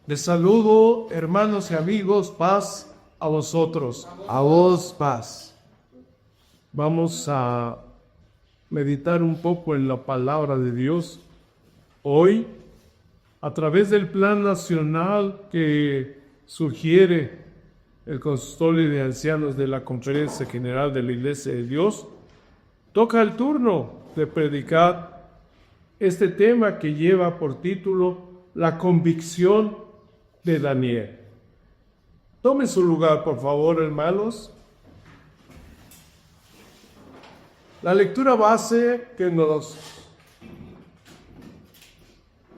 Les saludo, hermanos y amigos, paz a vosotros. A vos, paz. Vamos a meditar un poco en la palabra de Dios hoy, a través del plan nacional que sugiere el Consistorio de Ancianos de la Conferencia General de la Iglesia de Dios. Toca el turno de predicar este tema que lleva por título La convicción de Daniel. Tome su lugar, por favor, hermanos. La lectura base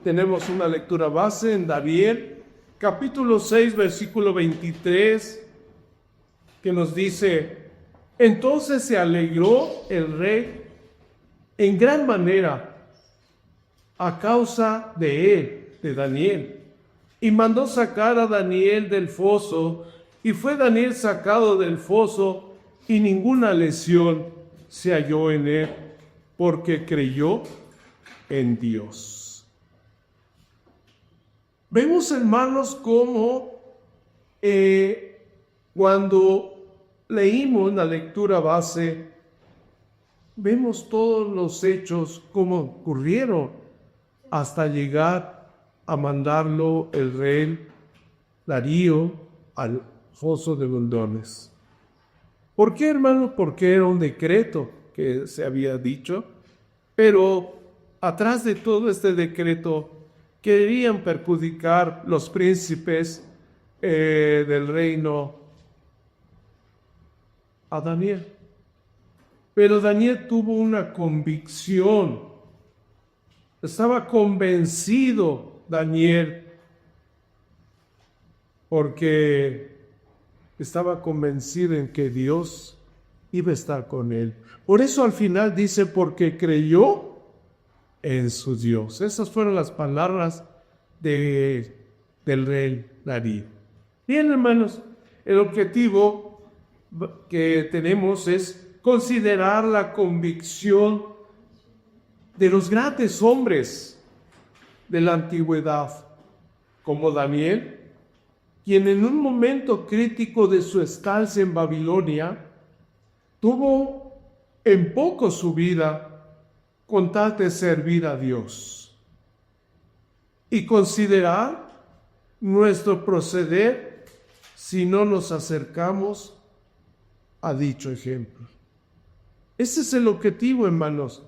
tenemos una lectura base en Daniel, capítulo 6, versículo 23, que nos dice: entonces se alegró el rey en gran manera a causa de él, de Daniel, y mandó sacar a Daniel del foso, y fue Daniel sacado del foso, y ninguna lesión se halló en él, porque creyó en Dios. Vemos, hermanos, cómo cuando leímos la lectura base, vemos todos los hechos como ocurrieron hasta llegar a mandarlo el rey Darío al foso de Goldones. ¿Por qué, hermano? Porque era un decreto que se había dicho, pero atrás de todo este decreto querían perjudicar los príncipes del reino a Daniel. Pero Daniel tuvo una convicción, estaba convencido Daniel, porque estaba convencido en que Dios iba a estar con él. Por eso al final dice, porque creyó en su Dios. Esas fueron las palabras del rey Darío. Bien, hermanos, el objetivo que tenemos es considerar la convicción de los grandes hombres de la antigüedad, como Daniel, quien en un momento crítico de su estancia en Babilonia tuvo en poco su vida con tal de servir a Dios, y considerar nuestro proceder si no nos acercamos a dicho ejemplo. Ese es el objetivo, hermanos.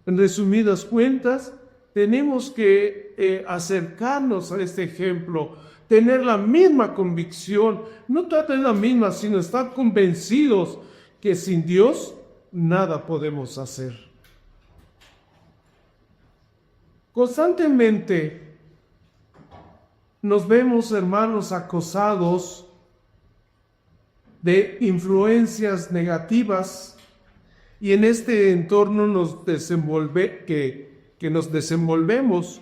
En resumidas cuentas, tenemos que acercarnos a este ejemplo, tener la misma convicción, no tratar la misma, sino estar convencidos que sin Dios nada podemos hacer. Constantemente nos vemos, hermanos, acosados de influencias negativas, y en este entorno nos desenvolvemos,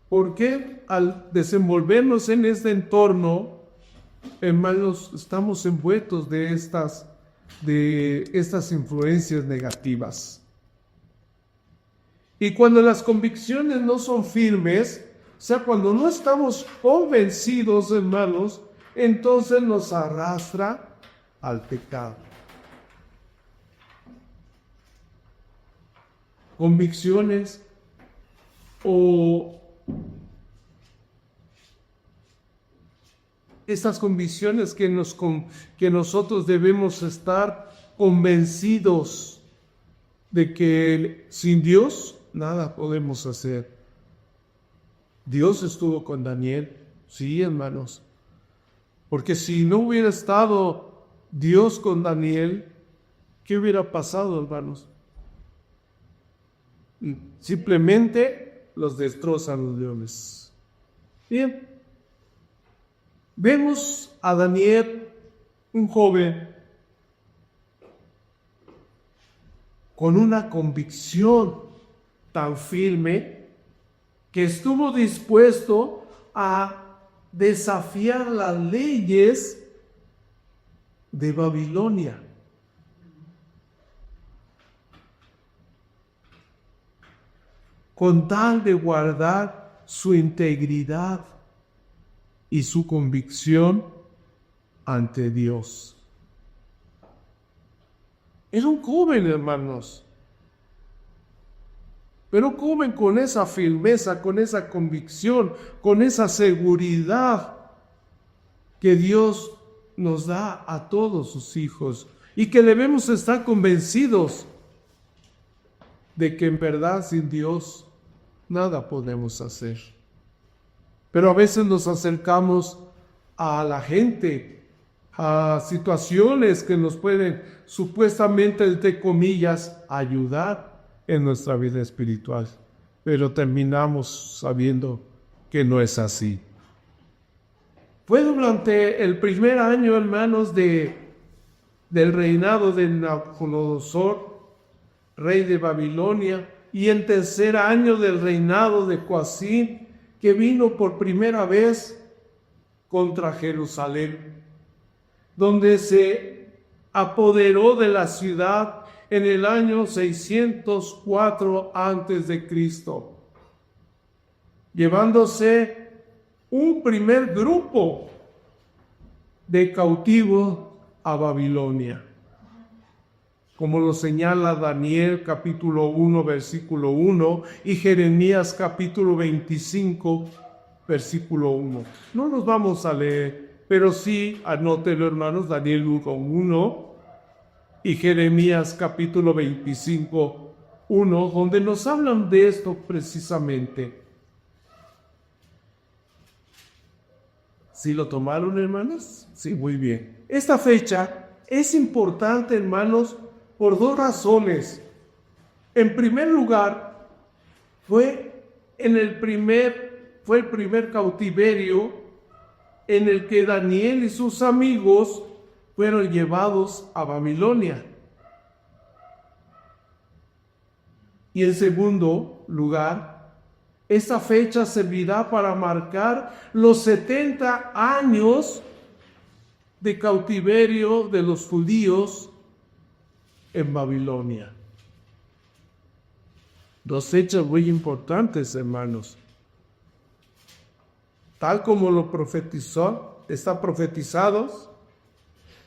porque al desenvolvernos en este entorno, hermanos, estamos envueltos de estas influencias negativas. Y cuando las convicciones no son firmes, o sea, cuando no estamos convencidos, hermanos, entonces nos arrastra al pecado. Convicciones o estas convicciones que nosotros debemos estar convencidos de que sin Dios nada podemos hacer. Dios estuvo con Daniel, sí, hermanos, porque si no hubiera estado Dios con Daniel, ¿qué hubiera pasado, hermanos? Simplemente los destrozan los leones. Bien, vemos a Daniel, un joven, con una convicción tan firme que estuvo dispuesto a desafiar las leyes de Babilonia. con tal de guardar su integridad y su convicción ante Dios. Era un joven, hermanos, pero joven con esa firmeza, con esa convicción, con esa seguridad que Dios nos da a todos sus hijos y que debemos estar convencidos de que en verdad sin Dios nada podemos hacer. Pero a veces nos acercamos a la gente, a situaciones que nos pueden supuestamente, entre comillas, ayudar en nuestra vida espiritual, pero terminamos sabiendo que no es así. Fue durante el primer año, hermanos, del reinado de Nabucodonosor, rey de Babilonia, y el tercer año del reinado de Joacim, que vino por primera vez contra Jerusalén, donde se apoderó de la ciudad en el año 604 a.C., llevándose un primer grupo de cautivos a Babilonia, como lo señala Daniel capítulo 1, versículo 1 y Jeremías capítulo 25, versículo 1. No nos vamos a leer, pero sí, anótelo, hermanos, Daniel 1 y Jeremías capítulo 25, 1, donde nos hablan de esto precisamente. ¿Sí lo tomaron, hermanos? Sí, muy bien. Esta fecha es importante, hermanos, por dos razones. En primer lugar, fue el primer cautiverio en el que Daniel y sus amigos fueron llevados a Babilonia. Y en segundo lugar, esta fecha servirá para marcar los 70 años de cautiverio de los judíos en Babilonia. Dos fechas muy importantes, hermanos. Tal como lo está profetizado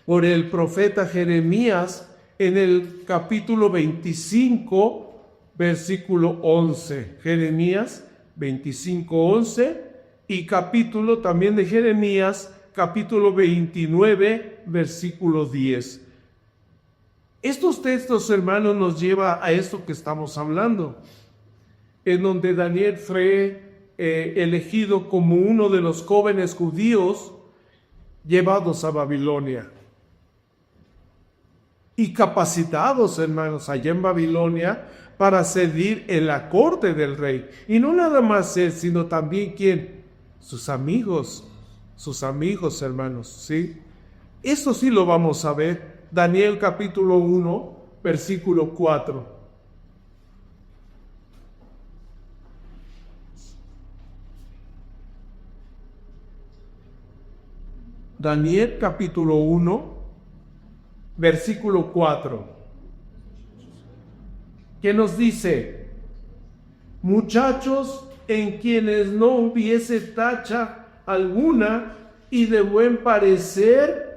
por el profeta Jeremías en el capítulo 25, versículo 11. Jeremías 25, 11 y capítulo también de Jeremías, capítulo 29, versículo 10. Estos textos, hermanos, nos llevan a esto que estamos hablando, en donde Daniel fue elegido como uno de los jóvenes judíos llevados a Babilonia y capacitados, hermanos, allá en Babilonia para servir en la corte del rey. Y no nada más él, sino también ¿quién? Sus amigos, hermanos, ¿sí? Eso sí lo vamos a ver. Daniel capítulo 1, versículo 4. Daniel capítulo 1, versículo 4. Que nos dice: muchachos en quienes no hubiese tacha alguna y de buen parecer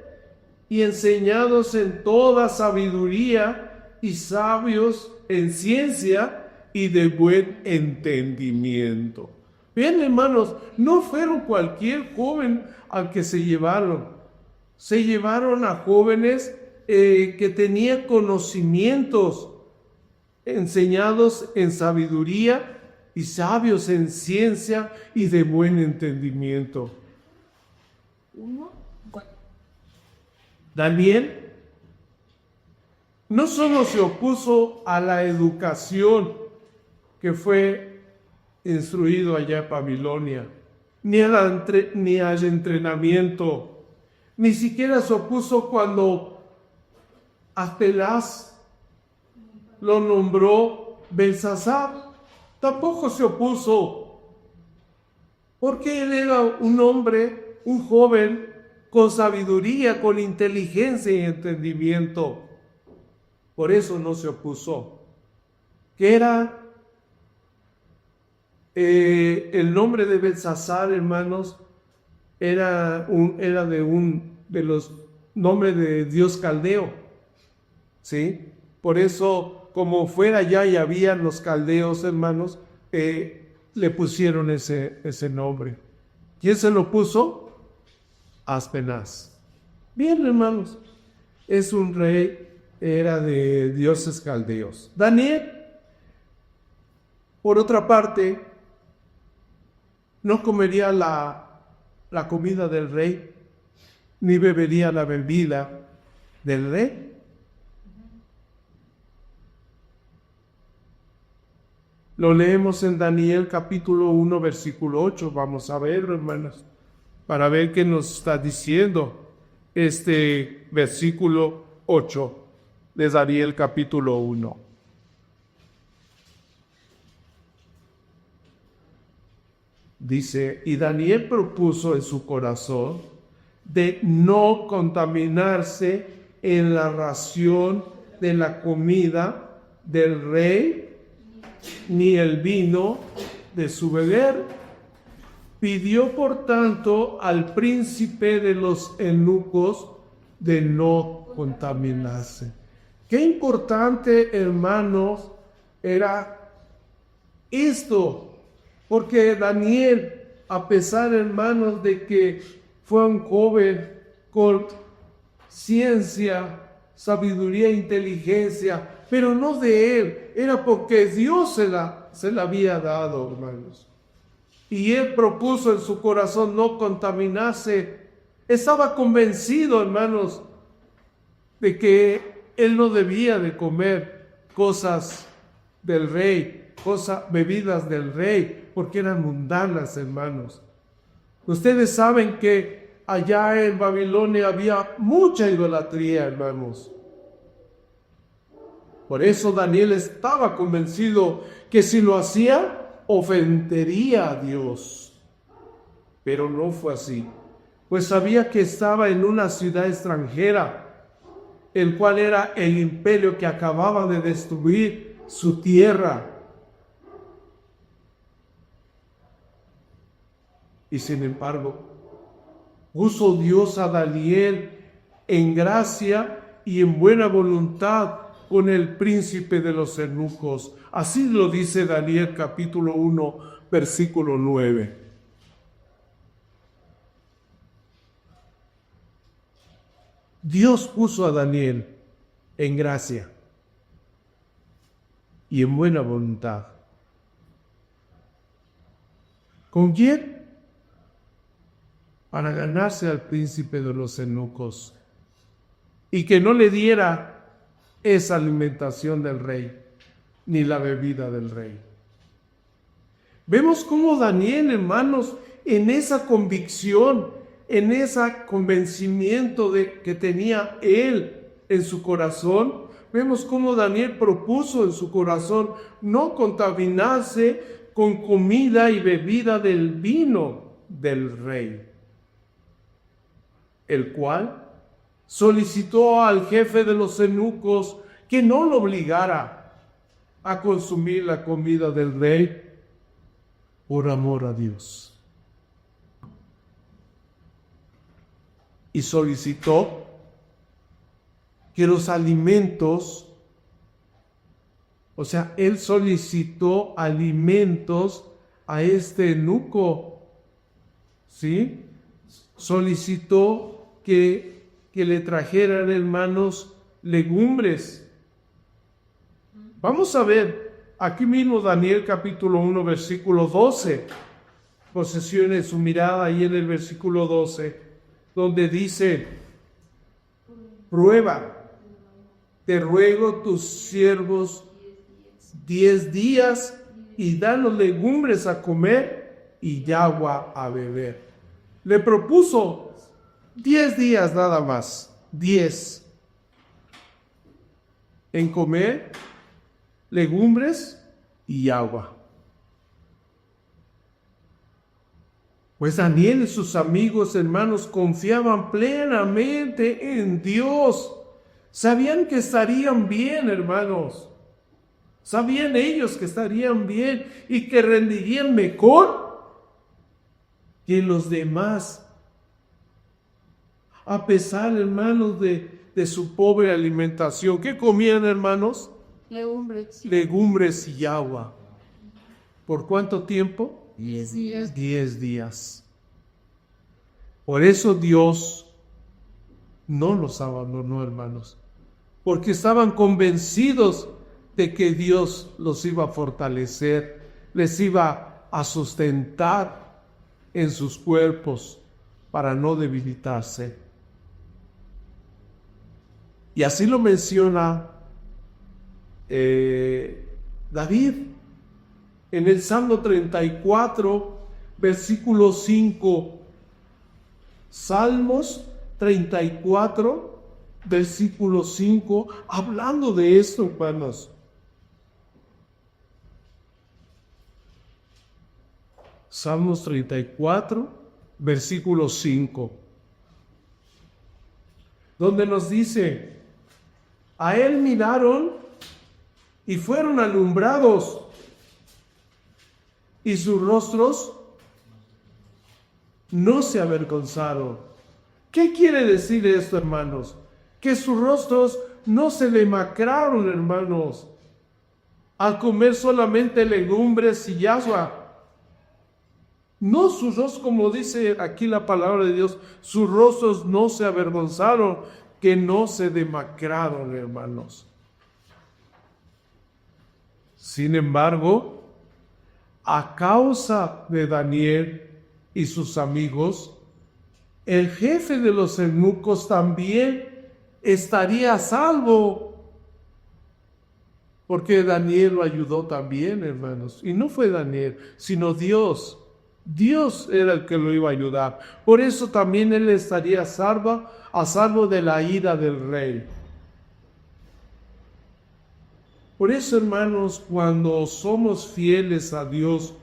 y enseñados en toda sabiduría y sabios en ciencia y de buen entendimiento. Bien, hermanos, no fueron cualquier joven al que se llevaron. Se llevaron a jóvenes que tenían conocimientos, enseñados en sabiduría y sabios en ciencia y de buen entendimiento. Daniel no solo se opuso a la educación que fue instruido allá en Babilonia, ni al entrenamiento, ni siquiera se opuso cuando Aspenaz lo nombró Belsasar, tampoco se opuso, porque él era un hombre, un joven, con sabiduría, con inteligencia y entendimiento. Por eso no se opuso, que era El nombre de Belsasar, hermanos, era de los nombres de Dios caldeo, ¿sí? Por eso, como fuera allá y había los caldeos, hermanos, le pusieron ese nombre. ¿Quién se lo puso? Aspenaz. Bien, hermanos, es un rey, era de dioses caldeos. Daniel, por otra parte, no comería la comida del rey, ni bebería la bebida del rey. Lo leemos en Daniel capítulo 1, versículo 8. Vamos a verlo, hermanas, para ver qué nos está diciendo este versículo 8 de Daniel capítulo 1. Dice, y Daniel propuso en su corazón de no contaminarse en la ración de la comida del rey, ni el vino de su beber. Pidió, por tanto, al príncipe de los eunucos de no contaminarse. Qué importante, hermanos, era esto, porque Daniel, a pesar, hermanos, de que fue un joven con ciencia, sabiduría e inteligencia, pero no de él, era porque Dios se la había dado, hermanos. Y él propuso en su corazón no contaminarse. Estaba convencido, hermanos, de que él no debía de comer cosas del rey, bebidas del rey, porque eran mundanas, hermanos. Ustedes saben que allá en Babilonia había mucha idolatría, hermanos. Por eso Daniel estaba convencido que si lo hacía, ofendería a Dios. Pero no fue así, pues sabía que estaba en una ciudad extranjera, el cual era el imperio que acababa de destruir su tierra. Y sin embargo, puso Dios a Daniel en gracia y en buena voluntad con el príncipe de los eunucos. Así lo dice Daniel capítulo 1, versículo 9. Dios puso a Daniel en gracia y en buena voluntad. ¿Con quién? Para ganarse al príncipe de los eunucos y que no le diera esa alimentación del rey, ni la bebida del rey. Vemos cómo Daniel, hermanos, en esa convicción, en ese convencimiento que tenía él en su corazón, vemos cómo Daniel propuso en su corazón no contaminarse con comida y bebida del vino del rey, el cual solicitó al jefe de los eunucos que no lo obligara a consumir la comida del rey por amor a Dios. Y solicitó que los alimentos, o sea, él solicitó alimentos a este eunuco, ¿sí? Solicitó que le trajeran, hermanos, legumbres. Vamos a ver aquí mismo Daniel capítulo 1, versículo 12. Posesione su mirada ahí en el versículo 12, donde dice: prueba, te ruego tus siervos 10 días y danos legumbres a comer y agua a beber. Le propuso 10 días nada más, 10, en comer legumbres y agua. Pues Daniel y sus amigos, hermanos, confiaban plenamente en Dios. Sabían que estarían bien, hermanos. Sabían ellos que estarían bien y que rendirían mejor que los demás. A pesar, hermanos, de su pobre alimentación. ¿Qué comían, hermanos? Legumbres y agua. ¿Por cuánto tiempo? 10 días. 10 días. Por eso Dios no los abandonó, hermanos, porque estaban convencidos de que Dios los iba a fortalecer, les iba a sustentar en sus cuerpos para no debilitarse. Y así lo menciona David en el Salmo 34, versículo 5. Salmos 34, versículo 5, hablando de esto, hermanos. Salmos 34, versículo 5, donde nos dice: a él miraron y fueron alumbrados, y sus rostros no se avergonzaron. ¿Qué quiere decir esto, hermanos? Que sus rostros no se demacraron, hermanos, al comer solamente legumbres y agua. No sus rostros, como dice aquí la palabra de Dios, sus rostros no se avergonzaron, que no se demacraron, hermanos. Sin embargo, a causa de Daniel y sus amigos, el jefe de los eunucos también estaría a salvo, porque Daniel lo ayudó también, hermanos. Y no fue Daniel, sino Dios. Dios era el que lo iba a ayudar. Por eso también él estaría a salvo de la ira del rey. Por eso, hermanos, cuando somos fieles a Dios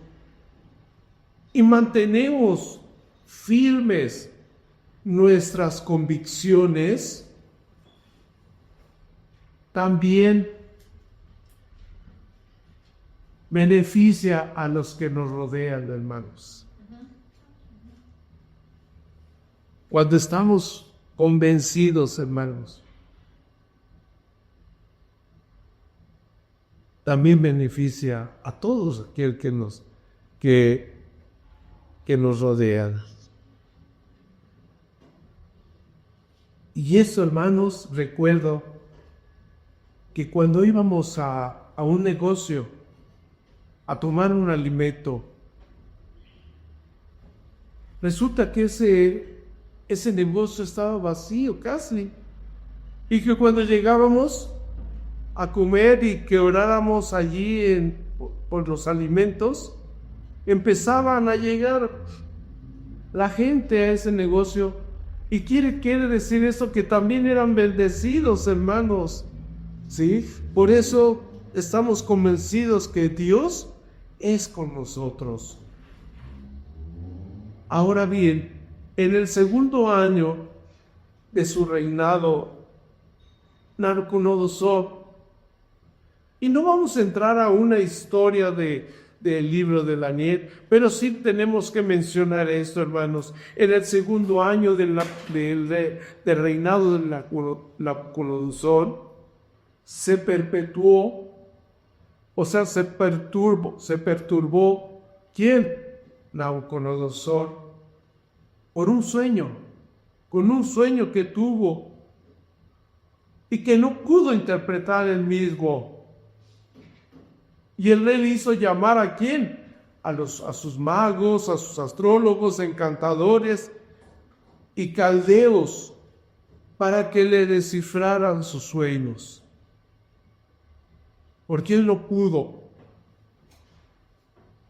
y mantenemos firmes nuestras convicciones, también beneficia a los que nos rodean, hermanos. Cuando estamos convencidos, hermanos, también beneficia a todos aquellos que nos rodean. Y eso, hermanos, recuerdo que cuando íbamos a un negocio a tomar un alimento, resulta que ese negocio estaba vacío casi, y que cuando llegábamos a comer y que oráramos allí por los alimentos, empezaban a llegar la gente a ese negocio. Y quiere decir eso, que también eran bendecidos, hermanos, ¿sí? Por eso estamos convencidos que Dios es con nosotros. Ahora bien, en el segundo año de su reinado, Nabucodonosor, y no vamos a entrar a una historia del libro de Daniel, pero sí tenemos que mencionar esto, hermanos. En el segundo año del reinado de Nabucodonosor, se perpetuó, o sea, se perturbó, ¿quién? Nabucodonosor, con un sueño que tuvo y que no pudo interpretar él mismo. Y el rey le hizo llamar ¿a quién? A sus magos, a sus astrólogos, encantadores y caldeos, para que le descifraran sus sueños. Porque él no pudo.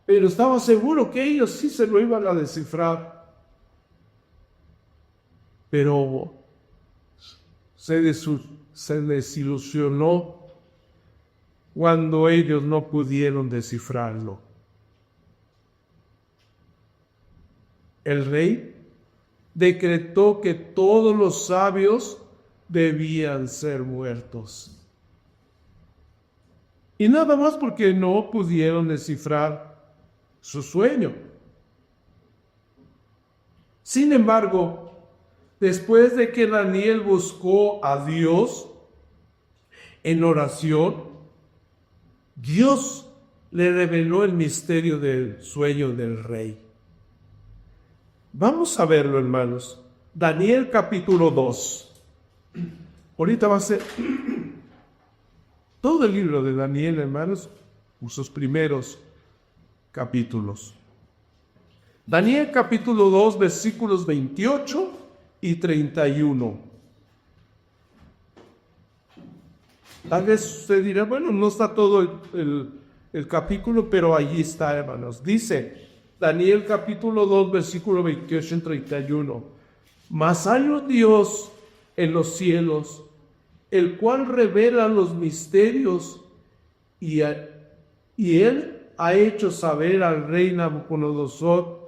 Pero estaba seguro que ellos sí se lo iban a descifrar. Pero se desilusionó cuando ellos no pudieron descifrarlo. El rey decretó que todos los sabios debían ser muertos. Y nada más porque no pudieron descifrar su sueño. Sin embargo, después de que Daniel buscó a Dios en oración, Dios le reveló el misterio del sueño del rey. Vamos a verlo, hermanos. Daniel capítulo 2. Ahorita va a ser todo el libro de Daniel, hermanos, sus primeros capítulos. Daniel capítulo 2, versículos 28 y 31. Tal vez usted dirá, bueno, no está todo el capítulo, pero allí está, hermanos. Dice Daniel capítulo 2, versículo 28 y 31. Mas hay un Dios en los cielos, el cual revela los misterios, y él ha hecho saber al rey Nabucodonosor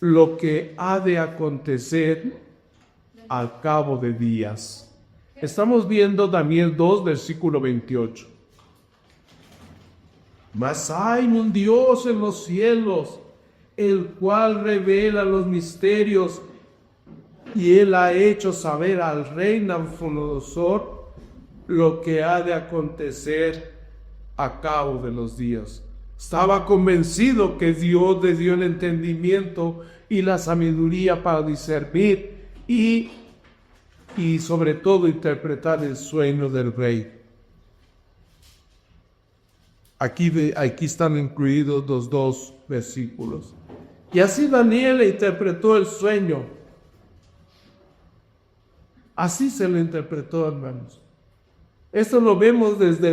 lo que ha de acontecer al cabo de días. Estamos viendo Daniel 2, versículo 28. Mas hay un Dios en los cielos, el cual revela los misterios, y él ha hecho saber al rey Nabucodonosor lo que ha de acontecer a cabo de los días. Estaba convencido que Dios le dio el entendimiento y la sabiduría para discernir y sobre todo interpretar el sueño del rey. Aquí están incluidos los dos versículos. Y así Daniel interpretó el sueño. Así se lo interpretó, hermanos. Esto lo vemos desde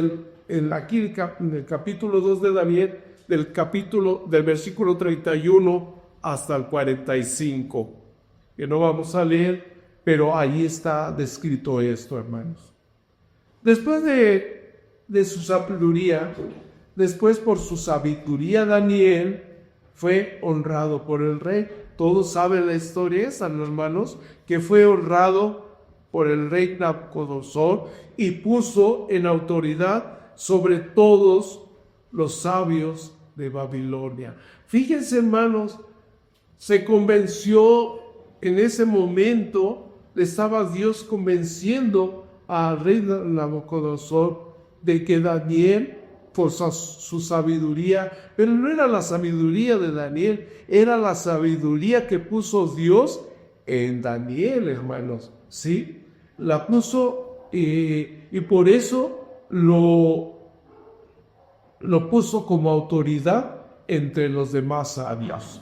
en el capítulo 2 de Daniel, del versículo 31 hasta el 45, que no vamos a leer, pero ahí está descrito esto, hermanos. Después de su sabiduría, por su sabiduría, Daniel fue honrado por el rey. Todos saben la historia esa, hermanos, que fue honrado por el rey Nabucodonosor y puso en autoridad sobre todos los sabios de Babilonia. Fíjense, hermanos, se convenció en ese momento, estaba Dios convenciendo al rey Nabucodonosor de que Daniel, por su sabiduría, pero no era la sabiduría de Daniel, era la sabiduría que puso Dios en Daniel, hermanos, ¿sí? La puso y por eso lo puso como autoridad entre los demás sabios.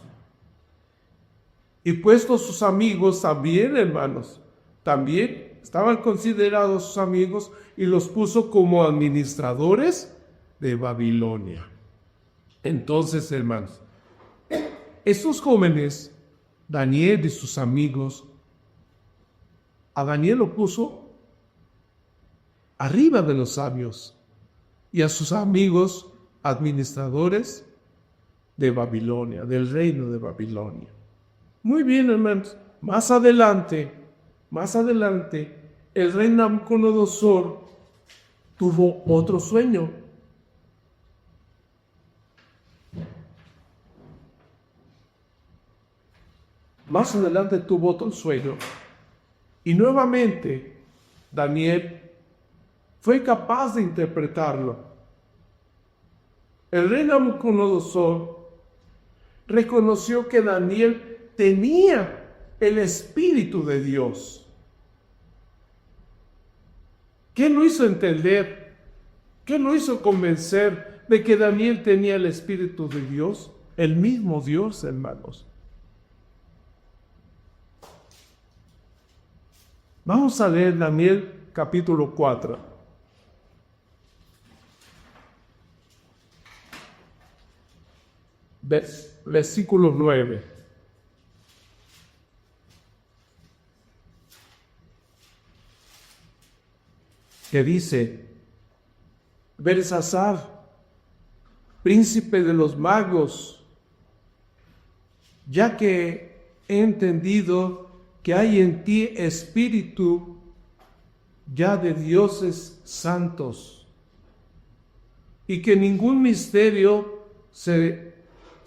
Y puestos sus amigos también, hermanos, también estaban considerados sus amigos y los puso como administradores de Babilonia. Entonces, hermanos, estos jóvenes, Daniel y sus amigos, a Daniel lo puso arriba de los sabios y a sus amigos administradores de Babilonia, del reino de Babilonia. Muy bien, hermanos. Más adelante, el rey Nabucodonosor tuvo otro sueño. Más adelante tuvo otro sueño. Y nuevamente, Daniel fue capaz de interpretarlo. El rey Nabucodonosor reconoció que Daniel tenía el Espíritu de Dios. ¿Qué lo hizo entender? ¿Qué lo hizo convencer de que Daniel tenía el Espíritu de Dios? El mismo Dios, hermanos. Vamos a leer Daniel capítulo 4. Versículo 9. Que dice: Belsasar, príncipe de los magos, ya que he entendido que hay en ti espíritu ya de dioses santos, y que ningún misterio se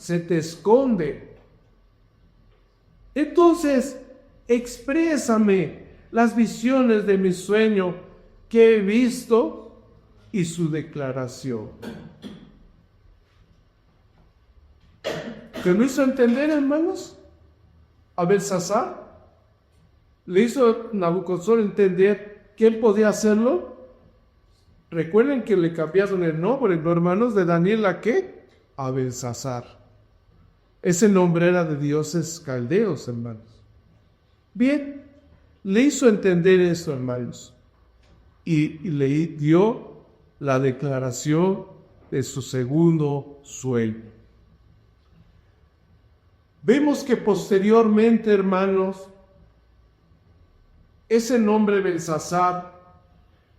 te esconde. Entonces, exprésame las visiones de mi sueño que he visto y su declaración. ¿Qué lo hizo entender, hermanos? A Belsasar. Le hizo Nabucodonosor entender quién podía hacerlo. Recuerden que le cambiaron el nombre, ¿no, hermanos? De Daniel a ¿qué? A Belsasar. Ese nombre era de dioses caldeos, hermanos. Bien, le hizo entender eso, hermanos. Y le dio la declaración de su segundo sueño. Vemos que posteriormente, hermanos, ese nombre Belsasar,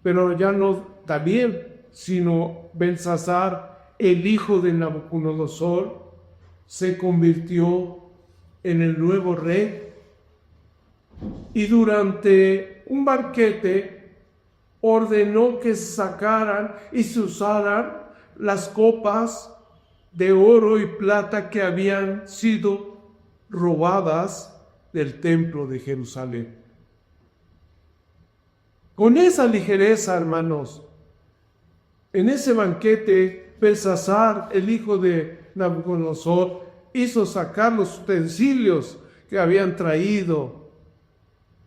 pero ya no Daniel, sino Belsasar, el hijo de Nabucodonosor, se convirtió en el nuevo rey. Y durante un banquete ordenó que sacaran y se usaran las copas de oro y plata que habían sido robadas del templo de Jerusalén. Con esa ligereza, hermanos, en ese banquete, Belsasar, el hijo de Nabucodonosor, hizo sacar los utensilios que habían traído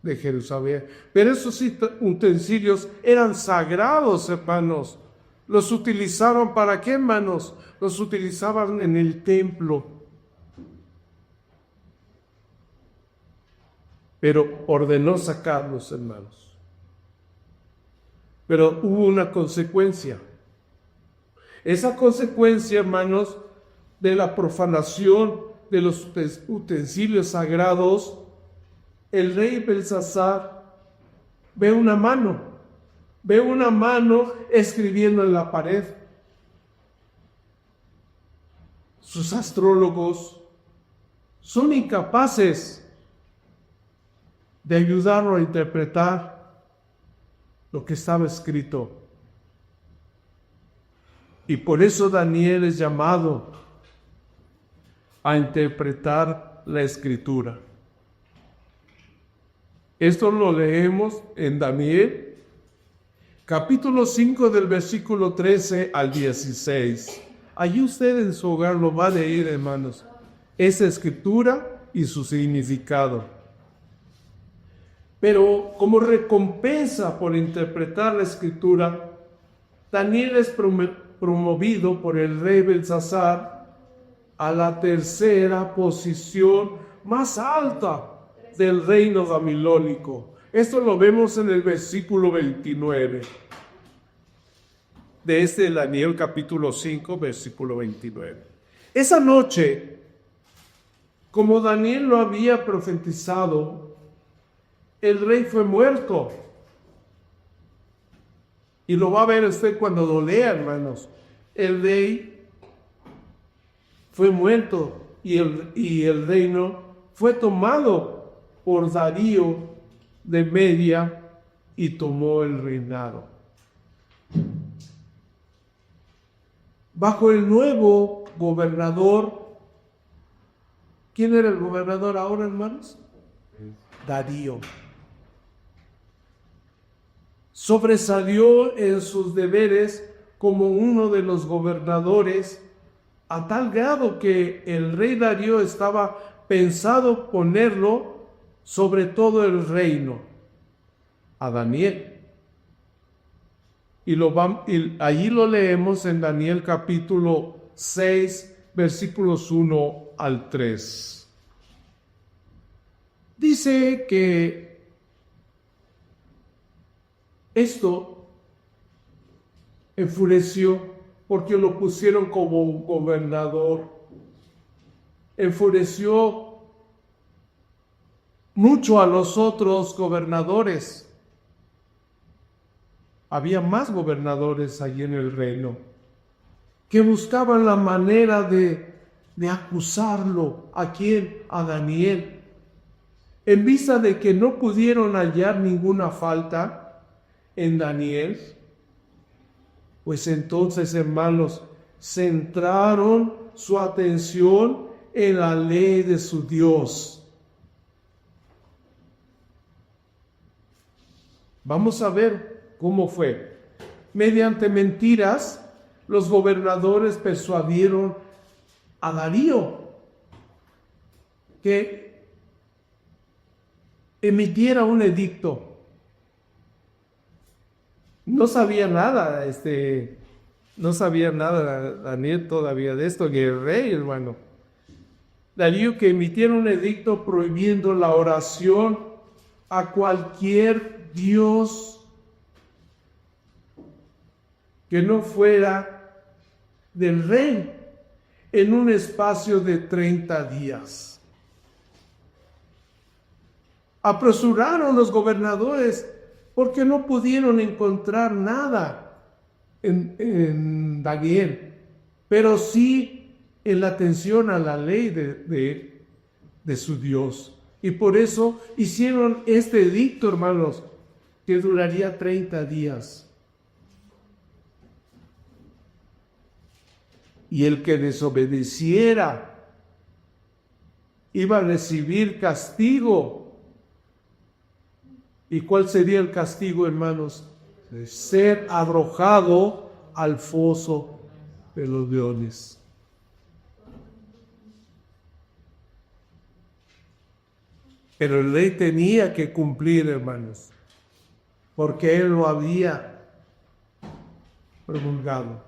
de Jerusalén. Pero esos utensilios eran sagrados, hermanos. ¿Los utilizaron para qué, hermanos? Los utilizaban en el templo. Pero ordenó sacarlos, hermanos. Pero hubo una consecuencia. Esa consecuencia, hermanos, de la profanación de los utensilios sagrados, el rey Belsasar ve una mano escribiendo en la pared. Sus astrólogos son incapaces de ayudarlo a interpretar lo que estaba escrito. Y por eso Daniel es llamado a interpretar la escritura. Esto lo leemos en Daniel, capítulo 5 del versículo 13 al 16. Allí usted en su hogar lo va a leer, hermanos, esa escritura y su significado. Pero como recompensa por interpretar la escritura, Daniel es promovido por el rey Belsasar a la tercera posición más alta del reino babilónico. Esto lo vemos en el versículo 29 de este Daniel capítulo 5, versículo 29. Esa noche, como Daniel lo había profetizado, el rey fue muerto. Y lo va a ver usted cuando lo lea, hermanos. El rey fue muerto y el reino fue tomado por Darío de Media y tomó el reinado. Bajo el nuevo gobernador, ¿quién era el gobernador ahora, hermanos? Darío. Sobresalió en sus deberes como uno de los gobernadores, a tal grado que el rey Darío estaba pensado ponerlo sobre todo el reino, a Daniel. Y allí lo leemos en Daniel capítulo 6, versículos 1 al 3. Dice que esto enfureció porque lo pusieron como un gobernador. Enfureció mucho a los otros gobernadores. Había más gobernadores allí en el reino que buscaban la manera de acusarlo. ¿A quién? A Daniel. En vista de que no pudieron hallar ninguna falta en Daniel, Pues entonces, hermanos, centraron su atención en la ley de su Dios. Vamos a ver cómo fue. Mediante mentiras, los gobernadores persuadieron a Darío que emitiera un edicto. No sabía nada Daniel todavía de esto, que el rey, hermano. Darío que emitiera un edicto prohibiendo la oración a cualquier dios que no fuera del rey en un espacio de 30 días. Apresuraron los gobernadores porque no pudieron encontrar nada en Daniel, pero sí en la atención a la ley de su Dios. Y por eso hicieron este edicto, hermanos, que duraría 30 días. Y el que desobedeciera iba a recibir castigo. ¿Y cuál sería el castigo, hermanos? De ser arrojado al foso de los leones. Pero el rey tenía que cumplir, hermanos, porque él lo había promulgado.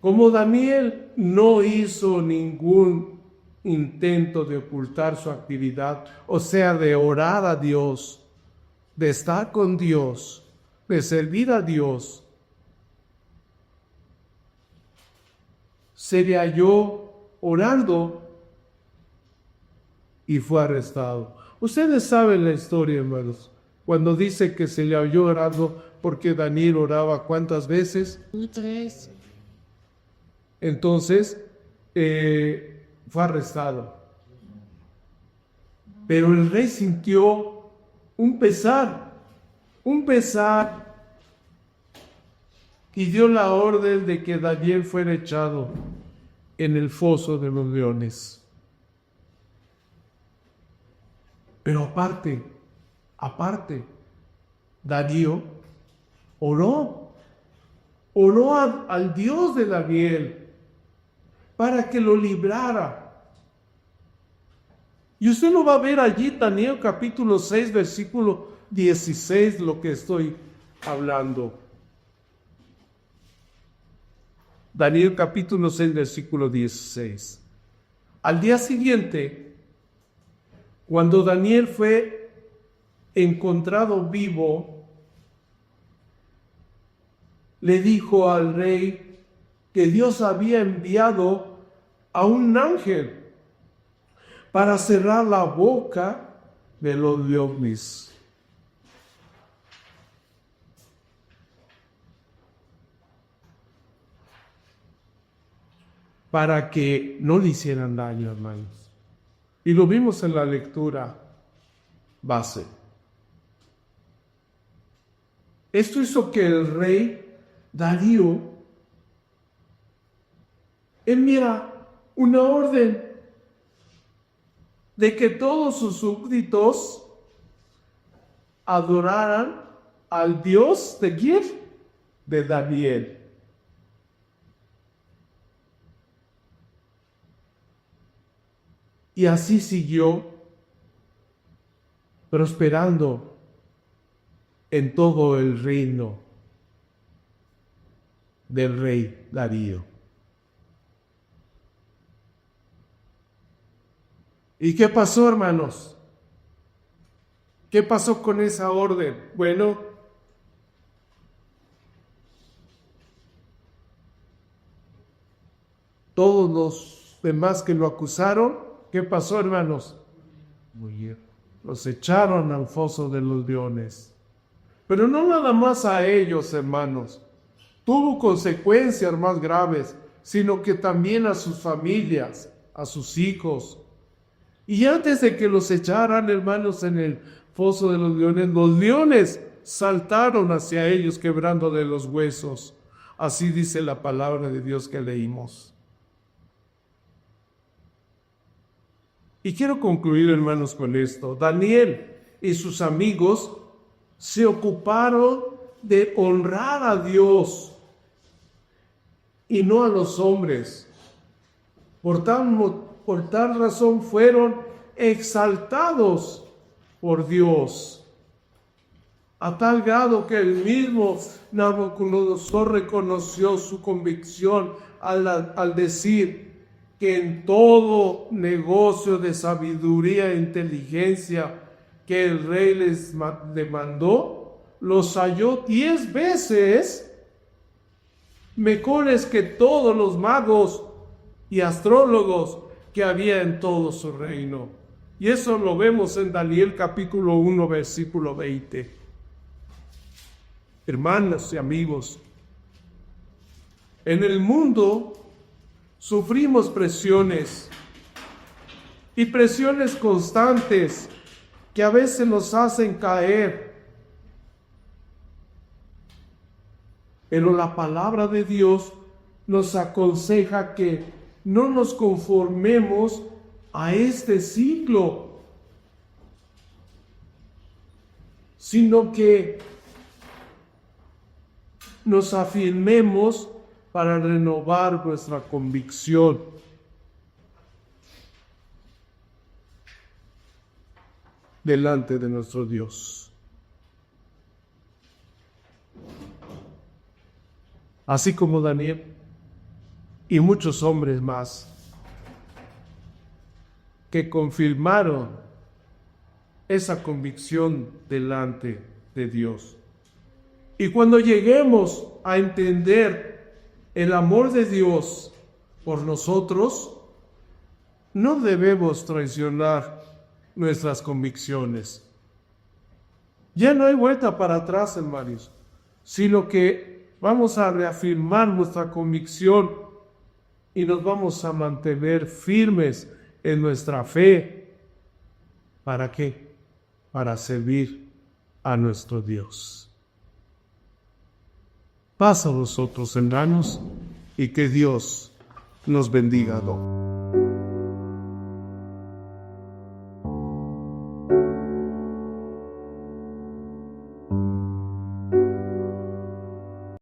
Como Daniel no hizo ningún intento de ocultar su actividad, o sea, de orar a Dios, de estar con Dios, de servir a Dios, se le halló orando y fue arrestado. Ustedes saben la historia, hermanos, cuando dice que se le halló orando porque Daniel oraba ¿cuántas veces? 3. Entonces, fue arrestado. Pero el rey sintió un pesar, y dio la orden de que Daniel fuera echado en el foso de los leones. Pero aparte, Darío oró al Dios de Daniel para que lo librara. Y usted lo va a ver allí, Daniel capítulo 6, versículo 16, lo que estoy hablando. Daniel capítulo 6, versículo 16. Al día siguiente, cuando Daniel fue encontrado vivo, le dijo al rey que Dios había enviado a un ángel para cerrar la boca de los leones. Para que no le hicieran daño, hermanos. Y lo vimos en la lectura base. Esto hizo que el rey Darío enviara una orden de que todos sus súbditos adoraran al Dios de ¿quién? De Daniel. Y así siguió prosperando en todo el reino del rey Darío. ¿Y qué pasó, hermanos? ¿Qué pasó con esa orden? Bueno, todos los demás que lo acusaron, ¿qué pasó, hermanos? Los echaron al foso de los leones. Pero no nada más a ellos, hermanos. Tuvo consecuencias más graves, sino que también a sus familias, a sus hijos. Y antes de que los echaran, hermanos, en el foso de los leones saltaron hacia ellos quebrándole los huesos. Así dice la palabra de Dios que leímos. Y quiero concluir, hermanos, con esto. Daniel y sus amigos se ocuparon de honrar a Dios y no a los hombres. Por tal razón fueron exaltados por Dios, a tal grado que el mismo Nabucodonosor reconoció su convicción al decir que en todo negocio de sabiduría e inteligencia que el rey les demandó, los halló 10 veces mejores que todos los magos y astrólogos que había en todo su reino. Y eso lo vemos en Daniel capítulo 1, versículo 20. Hermanos y amigos, en el mundo sufrimos presiones y presiones constantes que a veces nos hacen caer. Pero la palabra de Dios nos aconseja que no nos conformemos a este ciclo, sino que nos afirmemos para renovar nuestra convicción. Delante de nuestro Dios. Así como Daniel y muchos hombres más que confirmaron esa convicción delante de Dios. Y cuando lleguemos a entender el amor de Dios por nosotros, no debemos traicionar nuestras convicciones. Ya no hay vuelta para atrás, hermanos, sino que vamos a reafirmar nuestra convicción y nos vamos a mantener firmes en nuestra fe. ¿Para qué? Para servir a nuestro Dios. Paz a vosotros, hermanos, y que Dios nos bendiga a todos.